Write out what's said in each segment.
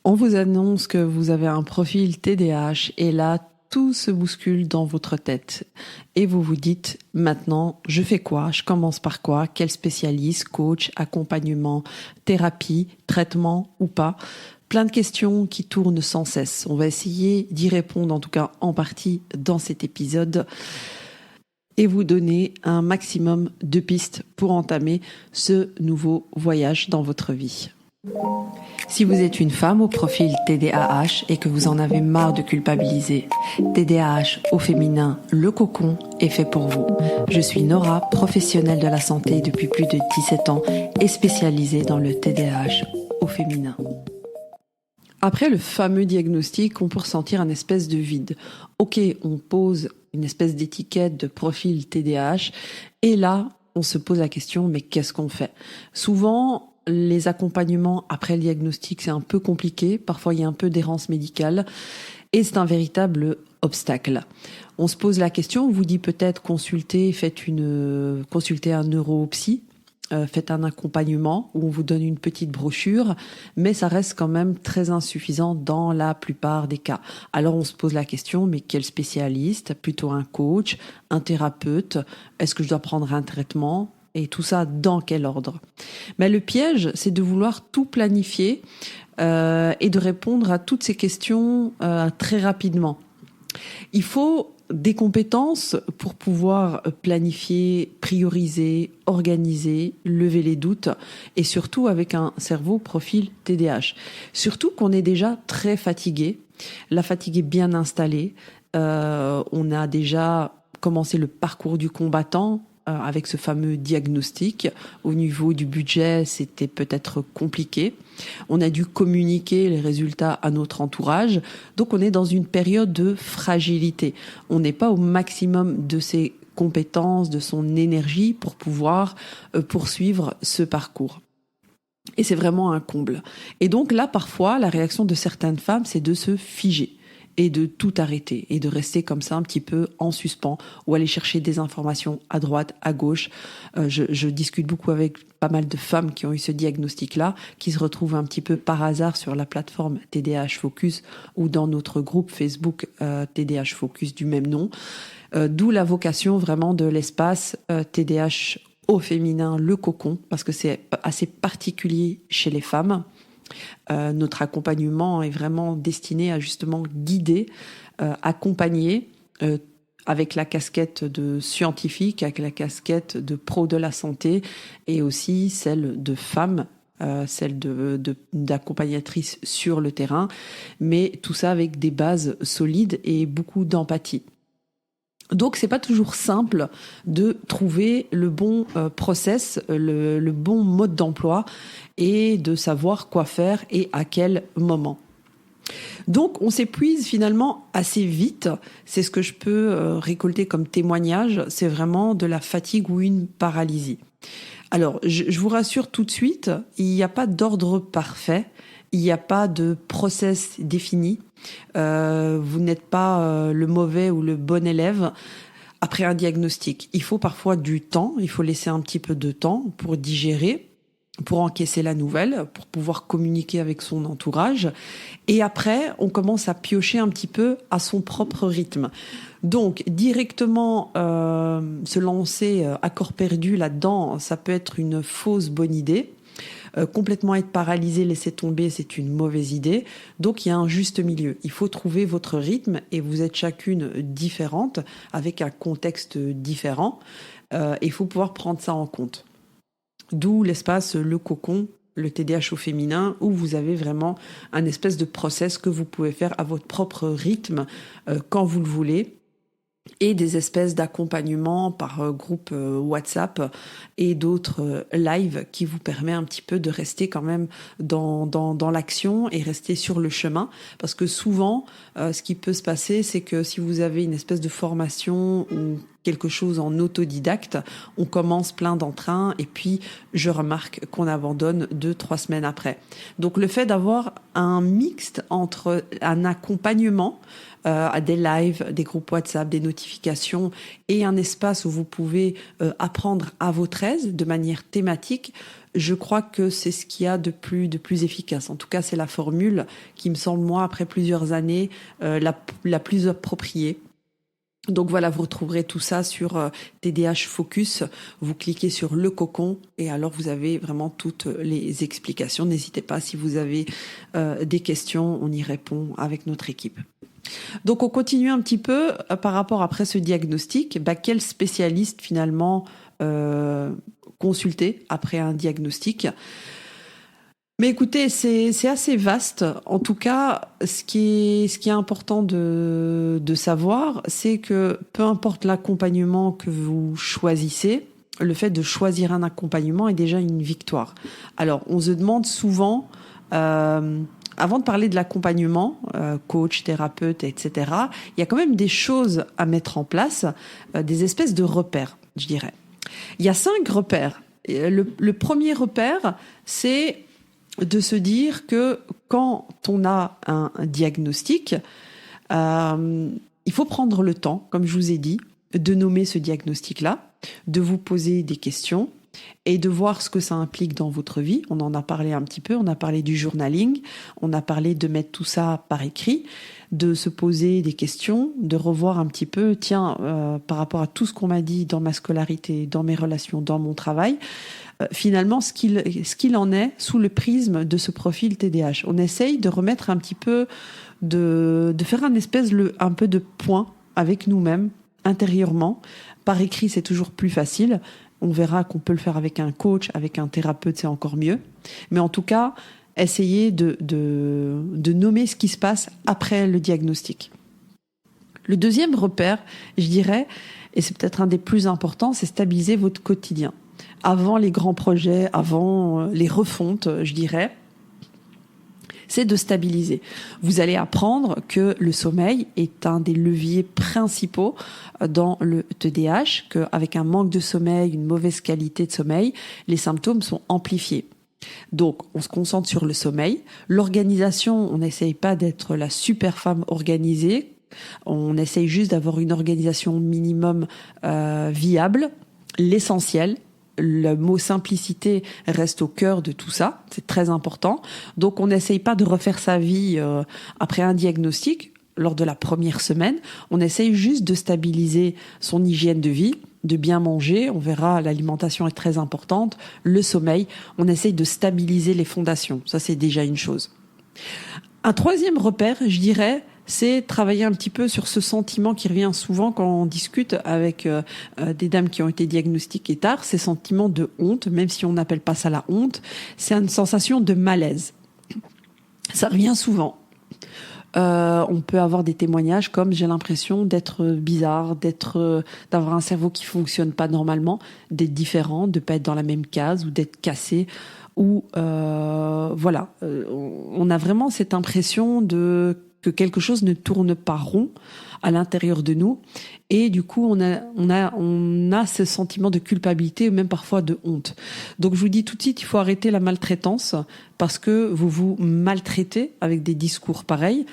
On vous annonce que vous avez un profil TDAH et là, tout se bouscule dans votre tête. Et vous vous dites, maintenant, je fais quoi? Je commence par quoi? Quel spécialiste, coach, accompagnement, thérapie, traitement ou pas? Plein de questions qui tournent sans cesse. On va essayer d'y répondre, en tout cas en partie, dans cet épisode et vous donner un maximum de pistes pour entamer ce nouveau voyage dans votre vie. Si vous êtes une femme au profil TDAH et que vous en avez marre de culpabiliser, TDAH au féminin, le cocon est fait pour vous. Je suis Nora, professionnelle de la santé depuis plus de 17 ans et spécialisée dans le TDAH au féminin. Après le fameux diagnostic, on peut ressentir un espèce de vide. Ok, on pose une espèce d'étiquette de profil TDAH et là, on se pose la question, mais qu'est-ce qu'on fait? Souvent, les accompagnements après le diagnostic, c'est un peu compliqué. Parfois, il y a un peu d'errance médicale et c'est un véritable obstacle. On se pose la question, on vous dit peut-être consultez un neuropsy, faites un accompagnement où on vous donne une petite brochure, mais ça reste quand même très insuffisant dans la plupart des cas. Alors on se pose la question, mais quel spécialiste? Plutôt un coach, un thérapeute? Est-ce que je dois prendre un traitement? Et tout ça, dans quel ordre? Mais le piège, c'est de vouloir tout planifier et de répondre à toutes ces questions très rapidement. Il faut des compétences pour pouvoir planifier, prioriser, organiser, lever les doutes et surtout avec un cerveau profil TDAH. Surtout qu'on est déjà très fatigué, la fatigue est bien installée, on a déjà commencé le parcours du combattant avec ce fameux diagnostic. Au niveau du budget, c'était peut-être compliqué. On a dû communiquer les résultats à notre entourage. Donc, on est dans une période de fragilité. On n'est pas au maximum de ses compétences, de son énergie pour pouvoir poursuivre ce parcours. Et c'est vraiment un comble. Et donc là, parfois, la réaction de certaines femmes, c'est de se figer et de tout arrêter et de rester comme ça un petit peu en suspens ou aller chercher des informations à droite, à gauche. Je discute beaucoup avec pas mal de femmes qui ont eu ce diagnostic-là, qui se retrouvent un petit peu par hasard sur la plateforme TDAH Focus ou dans notre groupe Facebook TDAH Focus du même nom. D'où la vocation vraiment de l'espace TDAH au féminin, le cocon, parce que c'est assez particulier chez les femmes. Notre accompagnement est vraiment destiné à justement guider, accompagner avec la casquette de scientifique, avec la casquette de pro de la santé et aussi celle de femme, celle d'accompagnatrice sur le terrain, mais tout ça avec des bases solides et beaucoup d'empathie. Donc, c'est pas toujours simple de trouver le bon process, le bon mode d'emploi et de savoir quoi faire et à quel moment. Donc, on s'épuise finalement assez vite. C'est ce que je peux récolter comme témoignage. C'est vraiment de la fatigue ou une paralysie. Alors, je vous rassure tout de suite, il n'y a pas d'ordre parfait. Il n'y a pas de process défini. Vous n'êtes pas le mauvais ou le bon élève après un diagnostic. Il faut parfois du temps, il faut laisser un petit peu de temps pour digérer, pour encaisser la nouvelle, pour pouvoir communiquer avec son entourage. Et après, on commence à piocher un petit peu à son propre rythme. Donc, directement se lancer à corps perdu là-dedans, ça peut être une fausse bonne idée. Complètement être paralysé, laisser tomber, c'est une mauvaise idée. Donc, il y a un juste milieu. Il faut trouver votre rythme et vous êtes chacune différente avec un contexte différent. Il faut pouvoir prendre ça en compte. D'où l'espace Le Cocon, le TDAH au féminin, où vous avez vraiment un espèce de process que vous pouvez faire à votre propre rythme quand vous le voulez. Et des espèces d'accompagnement par groupe WhatsApp et d'autres lives qui vous permet un petit peu de rester quand même dans l'action et rester sur le chemin. Parce que souvent, ce qui peut se passer, c'est que si vous avez une espèce de formation ou quelque chose en autodidacte, on commence plein d'entrain et puis je remarque qu'on abandonne 2-3 semaines après. Donc le fait d'avoir un mixte entre un accompagnement, des lives, des groupes WhatsApp, des notifications et un espace où vous pouvez apprendre à votre aise de manière thématique, je crois que c'est ce qu'il y a de plus efficace. En tout cas, c'est la formule qui me semble, moi, après plusieurs années, la plus appropriée. Donc voilà, vous retrouverez tout ça sur TDH Focus. Vous cliquez sur le cocon et alors vous avez vraiment toutes les explications. N'hésitez pas, si vous avez des questions, on y répond avec notre équipe. Donc on continue un petit peu par rapport après ce diagnostic. Quel spécialiste finalement consulter après un diagnostic? Mais écoutez, c'est assez vaste. En tout cas, ce qui est important de savoir, c'est que peu importe l'accompagnement que vous choisissez, le fait de choisir un accompagnement est déjà une victoire. Alors, on se demande souvent, avant de parler de l'accompagnement, coach, thérapeute, etc., il y a quand même des choses à mettre en place, des espèces de repères, je dirais. Il y a 5 repères. Le premier repère, c'est de se dire que quand on a un diagnostic, il faut prendre le temps, comme je vous ai dit, de nommer ce diagnostic-là, de vous poser des questions et de voir ce que ça implique dans votre vie. On en a parlé un petit peu, on a parlé du journaling, on a parlé de mettre tout ça par écrit, de se poser des questions, de revoir un petit peu, par rapport à tout ce qu'on m'a dit dans ma scolarité, dans mes relations, dans mon travail, finalement ce qu'il en est sous le prisme de ce profil TDAH. On essaye de remettre un petit peu, de faire un peu de point avec nous-mêmes, intérieurement. Par écrit, c'est toujours plus facile. On verra qu'on peut le faire avec un coach, avec un thérapeute, c'est encore mieux. Mais en tout cas, essayez de nommer ce qui se passe après le diagnostic. Le deuxième repère, je dirais, et c'est peut-être un des plus importants, c'est stabiliser votre quotidien. Avant les grands projets, avant les refontes, je dirais, c'est de stabiliser. Vous allez apprendre que le sommeil est un des leviers principaux dans le TDAH, qu'avec un manque de sommeil, une mauvaise qualité de sommeil, les symptômes sont amplifiés. Donc, on se concentre sur le sommeil. L'organisation, on n'essaye pas d'être la super femme organisée. On essaye juste d'avoir une organisation minimum viable. L'essentiel, le mot simplicité reste au cœur de tout ça, c'est très important. Donc on n'essaye pas de refaire sa vie après un diagnostic lors de la première semaine, on essaye juste de stabiliser son hygiène de vie, de bien manger, on verra, l'alimentation est très importante, le sommeil, on essaye de stabiliser les fondations, ça c'est déjà une chose. Un troisième repère, je dirais, c'est travailler un petit peu sur ce sentiment qui revient souvent quand on discute avec des dames qui ont été diagnostiquées tard, ces sentiments de honte, même si on n'appelle pas ça la honte, c'est une sensation de malaise. Ça revient souvent. On peut avoir des témoignages comme j'ai l'impression d'être bizarre, d'avoir un cerveau qui fonctionne pas normalement, d'être différent, de pas être dans la même case ou d'être cassé. Ou on a vraiment cette impression que quelque chose ne tourne pas rond à l'intérieur de nous, et du coup on a ce sentiment de culpabilité ou même parfois de honte. Donc je vous dis tout de suite, il faut arrêter la maltraitance parce que vous vous maltraitez avec des discours pareils.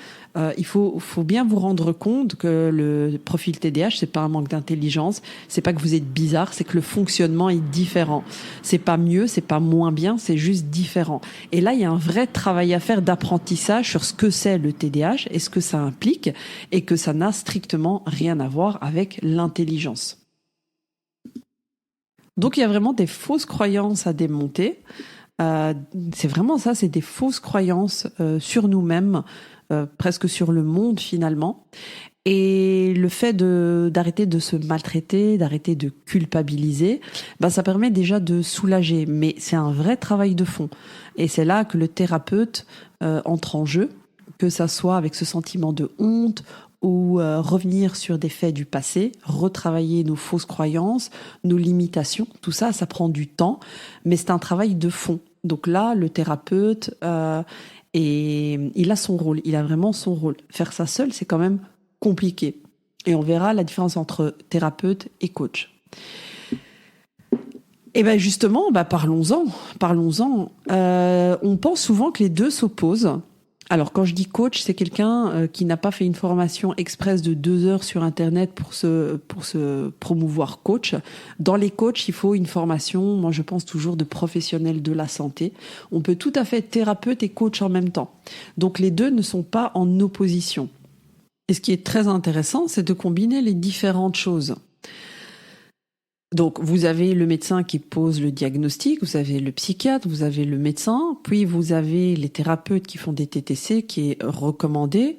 Il faut bien vous rendre compte que le profil TDAH, c'est pas un manque d'intelligence, c'est pas que vous êtes bizarre, c'est que le fonctionnement est différent. C'est pas mieux, c'est pas moins bien, c'est juste différent. Et là, il y a un vrai travail à faire d'apprentissage sur ce que c'est le TDAH et ce que ça implique, et que ça n'a strictement rien à voir avec l'intelligence. Donc il y a vraiment des fausses croyances à démonter. C'est vraiment ça, c'est des fausses croyances sur nous-mêmes, presque sur le monde finalement. Et le fait d'arrêter de se maltraiter, d'arrêter de culpabiliser, ça permet déjà de soulager. Mais c'est un vrai travail de fond. Et c'est là que le thérapeute entre en jeu, que ça soit avec ce sentiment de honte ou revenir sur des faits du passé, retravailler nos fausses croyances, nos limitations. Tout ça, ça prend du temps, mais c'est un travail de fond. Donc là, le thérapeute, il a son rôle, il a vraiment son rôle. Faire ça seul, c'est quand même compliqué. Et on verra la différence entre thérapeute et coach. Et bien justement, parlons-en. On pense souvent que les deux s'opposent. Alors, quand je dis coach, c'est quelqu'un qui n'a pas fait une formation express de 2 heures sur Internet pour se promouvoir coach. Dans les coachs, il faut une formation, moi je pense toujours, de professionnels de la santé. On peut tout à fait être thérapeute et coach en même temps. Donc, les deux ne sont pas en opposition. Et ce qui est très intéressant, c'est de combiner les différentes choses. Donc, vous avez le médecin qui pose le diagnostic, vous avez le psychiatre, vous avez le médecin, puis vous avez les thérapeutes qui font des TTC qui est recommandé.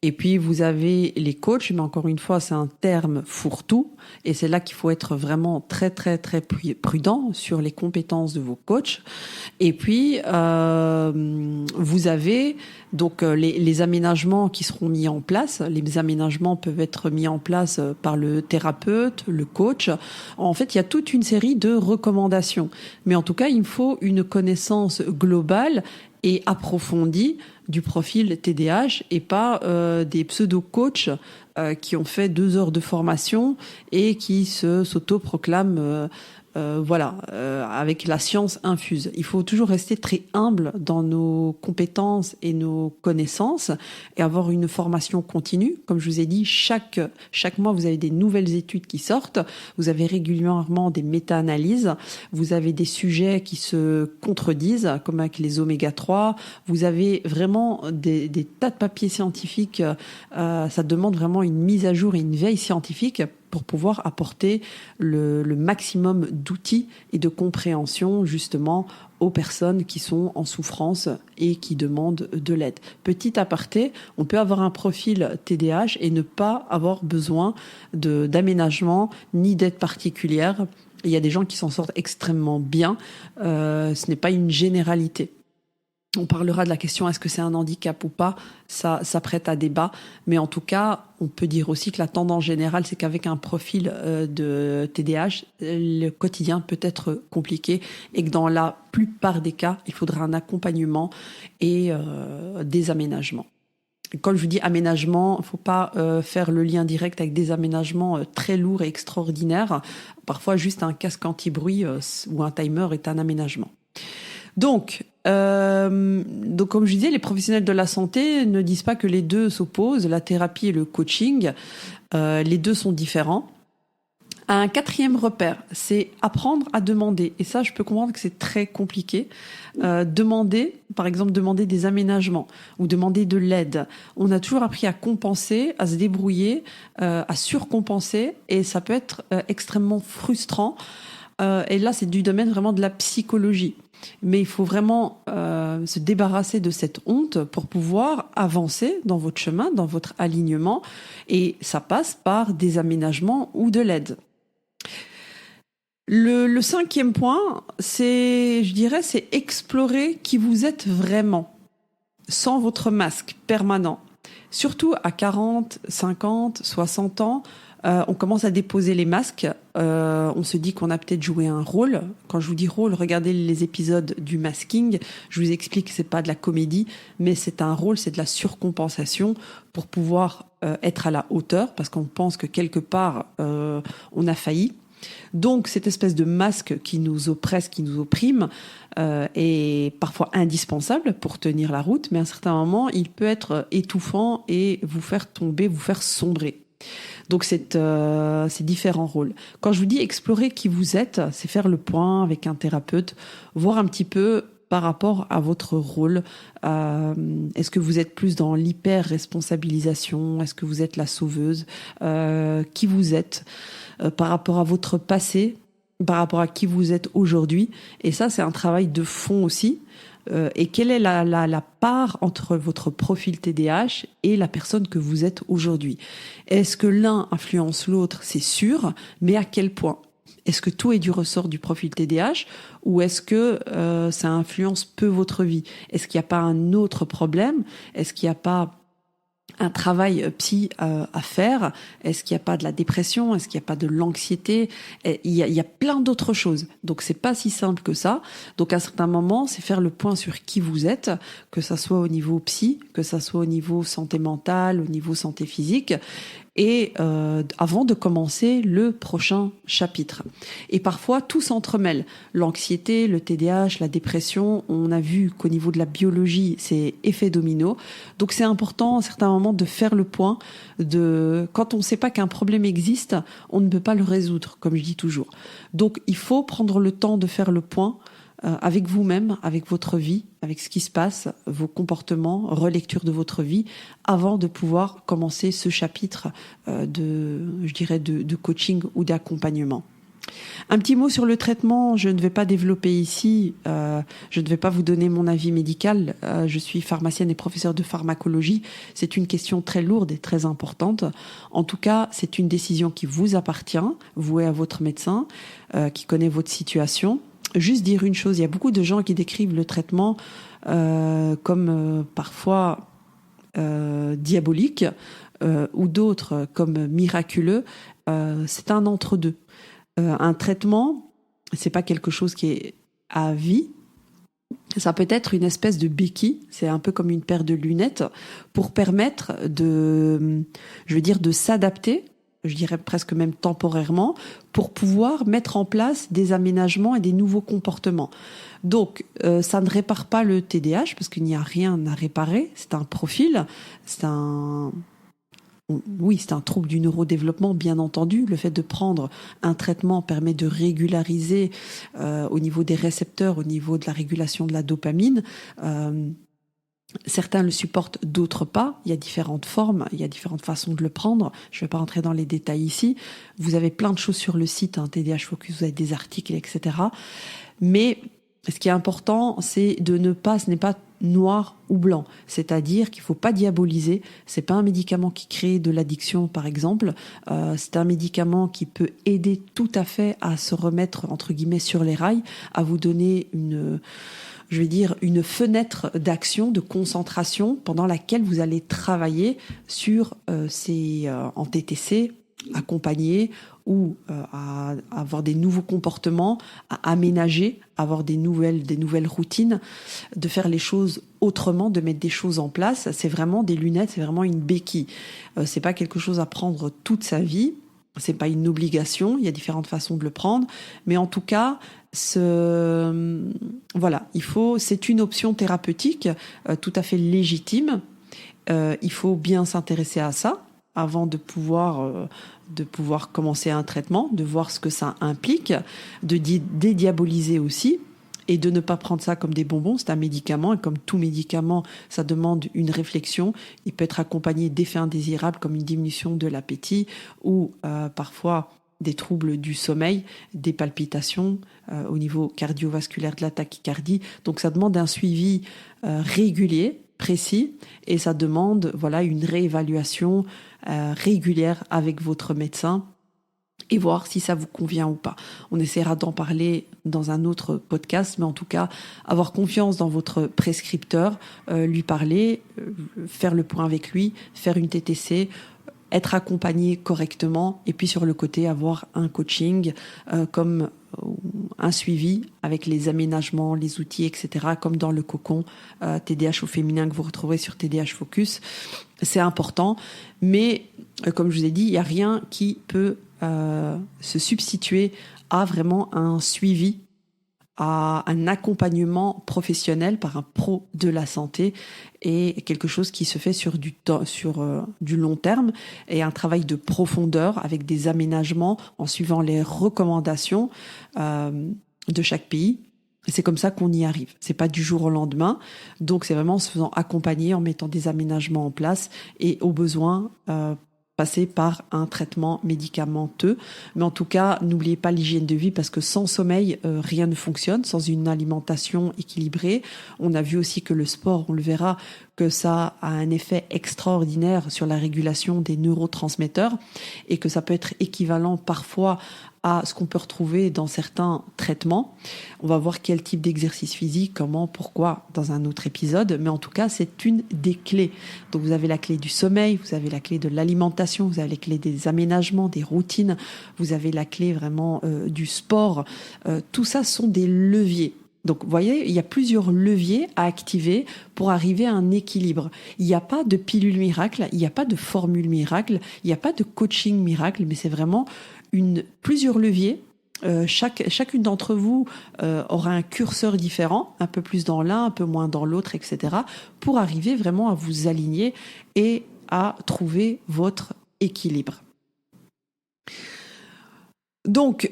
Et puis vous avez les coachs, mais encore une fois, c'est un terme fourre-tout. Et c'est là qu'il faut être vraiment très, très, très prudent sur les compétences de vos coachs. Et puis, vous avez donc les aménagements qui seront mis en place. Les aménagements peuvent être mis en place par le thérapeute, le coach. En fait, il y a toute une série de recommandations. Mais en tout cas, il faut une connaissance globale et approfondie du profil TDAH et pas des pseudo-coachs qui ont fait 2 heures de formation et qui s'auto-proclament avec la science infuse. Il faut toujours rester très humble dans nos compétences et nos connaissances et avoir une formation continue. Comme je vous ai dit, chaque mois, vous avez des nouvelles études qui sortent. Vous avez régulièrement des méta-analyses. Vous avez des sujets qui se contredisent, comme avec les oméga 3. Vous avez vraiment des tas de papiers scientifiques. Ça demande vraiment une mise à jour et une veille scientifique pour pouvoir apporter le maximum d'outils et de compréhension justement aux personnes qui sont en souffrance et qui demandent de l'aide. Petit aparté, on peut avoir un profil TDAH et ne pas avoir besoin d'aménagement ni d'aide particulière. Il y a des gens qui s'en sortent extrêmement bien. Ce n'est pas une généralité. On parlera de la question est-ce que c'est un handicap ou pas, ça prête à débat, mais en tout cas, on peut dire aussi que la tendance générale, c'est qu'avec un profil de TDAH, le quotidien peut être compliqué et que dans la plupart des cas, il faudra un accompagnement et des aménagements. Quand je vous dis aménagement, il ne faut pas faire le lien direct avec des aménagements très lourds et extraordinaires. Parfois, juste un casque anti-bruit ou un timer est un aménagement. Donc, comme je disais, les professionnels de la santé ne disent pas que les deux s'opposent, la thérapie et le coaching. Les deux sont différents. Un quatrième repère, c'est apprendre à demander. Et ça, je peux comprendre que c'est très compliqué. Demander, par exemple, demander des aménagements ou demander de l'aide. On a toujours appris à compenser, à se débrouiller, à surcompenser. Et ça peut être extrêmement frustrant. Et là, c'est du domaine vraiment de la psychologie. Mais il faut vraiment se débarrasser de cette honte pour pouvoir avancer dans votre chemin, dans votre alignement. Et ça passe par des aménagements ou de l'aide. Le cinquième point, c'est explorer qui vous êtes vraiment, sans votre masque permanent. Surtout à 40, 50, 60 ans, on commence à déposer les masques. On se dit qu'on a peut-être joué un rôle. Quand je vous dis rôle, regardez les épisodes du masking. Je vous explique que c'est pas de la comédie, mais c'est un rôle, c'est de la surcompensation pour pouvoir être à la hauteur, parce qu'on pense que quelque part on a failli. Donc cette espèce de masque qui nous oppresse, qui nous opprime, est parfois indispensable pour tenir la route, mais à un certain moment, il peut être étouffant et vous faire tomber, vous faire sombrer. Donc c'est différents rôles. Quand je vous dis explorer qui vous êtes, c'est faire le point avec un thérapeute, voir un petit peu par rapport à votre rôle. Est-ce que vous êtes plus dans l'hyper-responsabilisation? Est-ce que vous êtes la sauveuse? Qui vous êtes par rapport à votre passé, par rapport à qui vous êtes aujourd'hui? Et ça, c'est un travail de fond aussi. Et quelle est la part entre votre profil TDAH et la personne que vous êtes aujourd'hui? Est-ce que l'un influence l'autre? C'est sûr, mais à quel point? Est-ce que tout est du ressort du profil TDAH ou est-ce que ça influence peu votre vie? Est-ce qu'il n'y a pas un autre problème? Est-ce qu'il n'y a pas un travail psy à faire? Est-ce qu'il n'y a pas de la dépression? Est-ce qu'il n'y a pas de l'anxiété? Il y a plein d'autres choses. Donc, c'est pas si simple que ça. Donc, à un certain moment, c'est faire le point sur qui vous êtes, que ça soit au niveau psy, que ça soit au niveau santé mentale, au niveau santé physique. et avant de commencer le prochain chapitre. Et parfois, tout s'entremêle. L'anxiété, le TDAH, la dépression, on a vu qu'au niveau de la biologie, c'est effet domino. Donc c'est important à certains moments de faire le point. Quand on ne sait pas qu'un problème existe, on ne peut pas le résoudre, comme je dis toujours. Donc il faut prendre le temps de faire le point avec vous-même, avec votre vie, avec ce qui se passe, vos comportements, relecture de votre vie, avant de pouvoir commencer ce chapitre de coaching ou d'accompagnement. Un petit mot sur le traitement, je ne vais pas développer ici, je ne vais pas vous donner mon avis médical, je suis pharmacienne et professeure de pharmacologie, c'est une question très lourde et très importante. En tout cas, c'est une décision qui vous appartient, vous et à votre médecin, qui connaît votre situation. Juste dire une chose, il y a beaucoup de gens qui décrivent le traitement comme parfois diabolique ou d'autres comme miraculeux. C'est un entre-deux. Un traitement, c'est pas quelque chose qui est à vie. Ça peut être une espèce de béquille, c'est un peu comme une paire de lunettes pour permettre de s'adapter, je dirais presque même temporairement, pour pouvoir mettre en place des aménagements et des nouveaux comportements. Donc, ça ne répare pas le TDAH parce qu'il n'y a rien à réparer. C'est un profil, c'est un trouble du neurodéveloppement, bien entendu. Le fait de prendre un traitement permet de régulariser au niveau des récepteurs, au niveau de la régulation de la dopamine. Certains le supportent, d'autres pas. Il y a différentes formes, il y a différentes façons de le prendre. Je ne vais pas rentrer dans les détails ici. Vous avez plein de choses sur le site, TDAH Focus, vous avez des articles, etc. Mais ce qui est important, c'est ce n'est pas noir ou blanc. C'est-à-dire qu'il ne faut pas diaboliser. C'est pas un médicament qui crée de l'addiction, par exemple. C'est un médicament qui peut aider tout à fait à se remettre, entre guillemets, sur les rails, à vous donner une fenêtre d'action, de concentration pendant laquelle vous allez travailler sur en TTC, accompagner ou à avoir des nouveaux comportements, à aménager, avoir des nouvelles routines, de faire les choses autrement, de mettre des choses en place. C'est vraiment des lunettes, c'est vraiment une béquille. C'est pas quelque chose à prendre toute sa vie. C'est pas une obligation, il y a différentes façons de le prendre, mais en tout cas, c'est une option thérapeutique tout à fait légitime. Il faut bien s'intéresser à ça avant de pouvoir commencer un traitement, de voir ce que ça implique, de dédiaboliser aussi. Et de ne pas prendre ça comme des bonbons, c'est un médicament, et comme tout médicament, ça demande une réflexion. Il peut être accompagné d'effets indésirables comme une diminution de l'appétit ou parfois des troubles du sommeil, des palpitations au niveau cardiovasculaire de la tachycardie. Donc ça demande un suivi régulier, précis, et ça demande une réévaluation régulière avec votre médecin et voir si ça vous convient ou pas. On essaiera d'en parler dans un autre podcast, mais en tout cas, avoir confiance dans votre prescripteur, lui parler, faire le point avec lui, faire une TTC, être accompagné correctement, et puis sur le côté, avoir un coaching comme un suivi avec les aménagements, les outils, etc., comme dans le cocon TDAH au féminin que vous retrouverez sur TDAH Focus. C'est important, mais comme je vous ai dit, il n'y a rien qui peut se substituer à vraiment un suivi, à un accompagnement professionnel par un pro de la santé, et quelque chose qui se fait sur du long terme, et un travail de profondeur avec des aménagements en suivant les recommandations de chaque pays. Et c'est comme ça qu'on y arrive. C'est pas du jour au lendemain. Donc c'est vraiment en se faisant accompagner, en mettant des aménagements en place et au besoin passer par un traitement médicamenteux. Mais en tout cas, n'oubliez pas l'hygiène de vie, parce que sans sommeil, rien ne fonctionne, sans une alimentation équilibrée. On a vu aussi que le sport, on le verra, que ça a un effet extraordinaire sur la régulation des neurotransmetteurs, et que ça peut être équivalent parfois à ce qu'on peut retrouver dans certains traitements. On va voir quel type d'exercice physique, comment, pourquoi dans un autre épisode, mais en tout cas, c'est une des clés. Donc vous avez la clé du sommeil, vous avez la clé de l'alimentation, vous avez la clé des aménagements, des routines, vous avez la clé vraiment du sport. Tout ça sont des leviers. Donc, vous voyez, il y a plusieurs leviers à activer pour arriver à un équilibre. Il n'y a pas de pilule miracle, il n'y a pas de formule miracle, il n'y a pas de coaching miracle, mais c'est vraiment plusieurs leviers. Chacune d'entre vous aura un curseur différent, un peu plus dans l'un, un peu moins dans l'autre, etc., pour arriver vraiment à vous aligner et à trouver votre équilibre. Donc,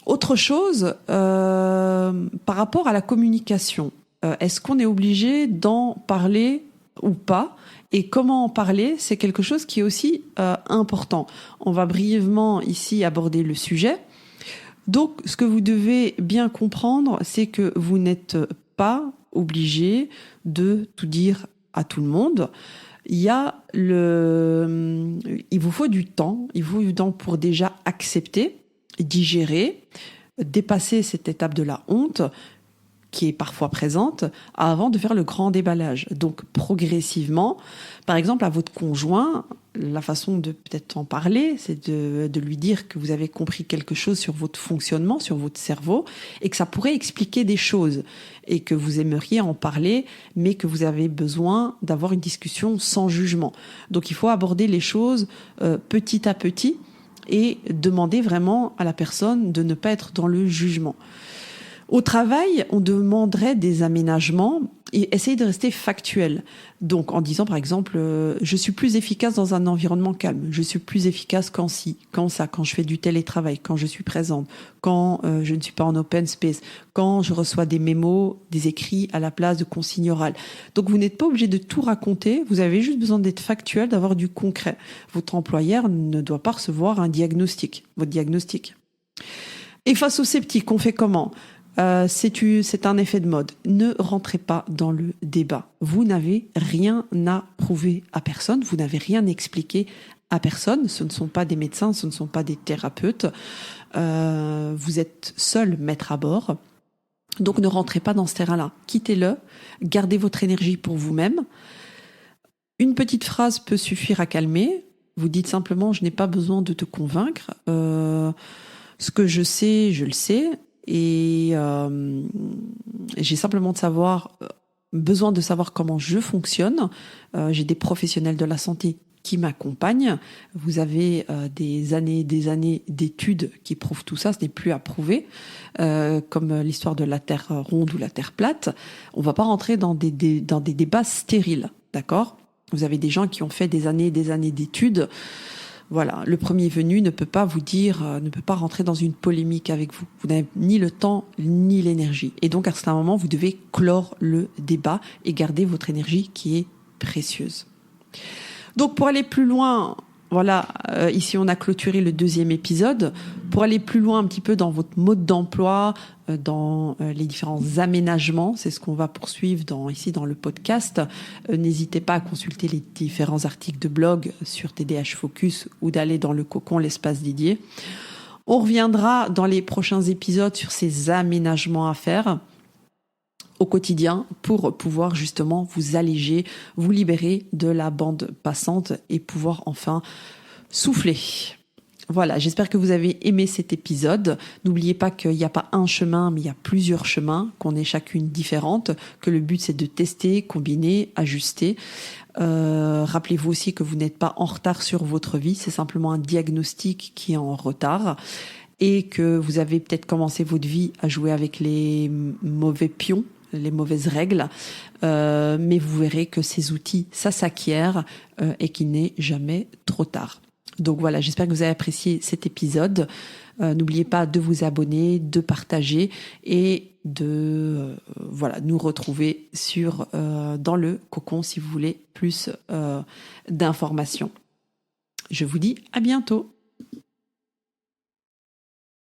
autre chose, par rapport à la communication, est-ce qu'on est obligé d'en parler ou pas ? Et comment en parler, c'est quelque chose qui est aussi important. On va brièvement ici aborder le sujet. Donc, ce que vous devez bien comprendre, c'est que vous n'êtes pas obligé de tout dire à tout le monde. Il vous faut du temps. Il vous faut du temps pour déjà accepter, digérer, dépasser cette étape de la honte qui est parfois présente avant de faire le grand déballage. Donc progressivement, par exemple à votre conjoint, la façon de peut-être en parler, c'est de lui dire que vous avez compris quelque chose sur votre fonctionnement, sur votre cerveau, et que ça pourrait expliquer des choses, et que vous aimeriez en parler, mais que vous avez besoin d'avoir une discussion sans jugement. Donc il faut aborder les choses petit à petit, et demander vraiment à la personne de ne pas être dans le jugement. Au travail, on demanderait des aménagements et essayer de rester factuel. Donc, en disant, par exemple, je suis plus efficace dans un environnement calme. Je suis plus efficace quand ci, quand ça, quand je fais du télétravail, quand je suis présente, quand je ne suis pas en open space, quand je reçois des mémos, des écrits à la place de consignes orales. Donc, vous n'êtes pas obligé de tout raconter. Vous avez juste besoin d'être factuel, d'avoir du concret. Votre employeur ne doit pas recevoir un diagnostic, votre diagnostic. Et face aux sceptiques, on fait comment ? C'est un effet de mode. Ne rentrez pas dans le débat. Vous n'avez rien à prouver à personne. Vous n'avez rien expliqué à personne. Ce ne sont pas des médecins, ce ne sont pas des thérapeutes. Vous êtes seul maître à bord. Donc ne rentrez pas dans ce terrain-là. Quittez-le. Gardez votre énergie pour vous-même. Une petite phrase peut suffire à calmer. Vous dites simplement « je n'ai pas besoin de te convaincre. Ce que je sais, je le sais. » Et j'ai simplement besoin de savoir comment je fonctionne. J'ai des professionnels de la santé qui m'accompagnent. Vous avez des années d'études qui prouvent tout ça. Ce n'est plus à prouver, comme l'histoire de la Terre ronde ou la Terre plate. On ne va pas rentrer dans des débats stériles, d'accord ? Vous avez des gens qui ont fait des années d'études. Voilà, le premier venu ne peut pas vous dire, ne peut pas rentrer dans une polémique avec vous. Vous n'avez ni le temps, ni l'énergie. Et donc, à un certain moment, vous devez clore le débat et garder votre énergie qui est précieuse. Donc, pour aller plus loin, voilà, ici, on a clôturé le 2e épisode. Pour aller plus loin un petit peu dans votre mode d'emploi, dans les différents aménagements, c'est ce qu'on va poursuivre ici dans le podcast. N'hésitez pas à consulter les différents articles de blog sur TDH Focus ou d'aller dans le cocon, l'espace dédié. On reviendra dans les prochains épisodes sur ces aménagements à faire au quotidien pour pouvoir justement vous alléger, vous libérer de la bande passante et pouvoir enfin souffler. Voilà, j'espère que vous avez aimé cet épisode. N'oubliez pas qu'il n'y a pas un chemin, mais il y a plusieurs chemins, qu'on est chacune différente, que le but c'est de tester, combiner, ajuster. Rappelez-vous aussi que vous n'êtes pas en retard sur votre vie, c'est simplement un diagnostic qui est en retard et que vous avez peut-être commencé votre vie à jouer avec les mauvais pions, les mauvaises règles, mais vous verrez que ces outils, ça s'acquiert et qu'il n'est jamais trop tard. Donc voilà, j'espère que vous avez apprécié cet épisode. N'oubliez pas de vous abonner, de partager et de nous retrouver dans le cocon si vous voulez plus d'informations. Je vous dis à bientôt.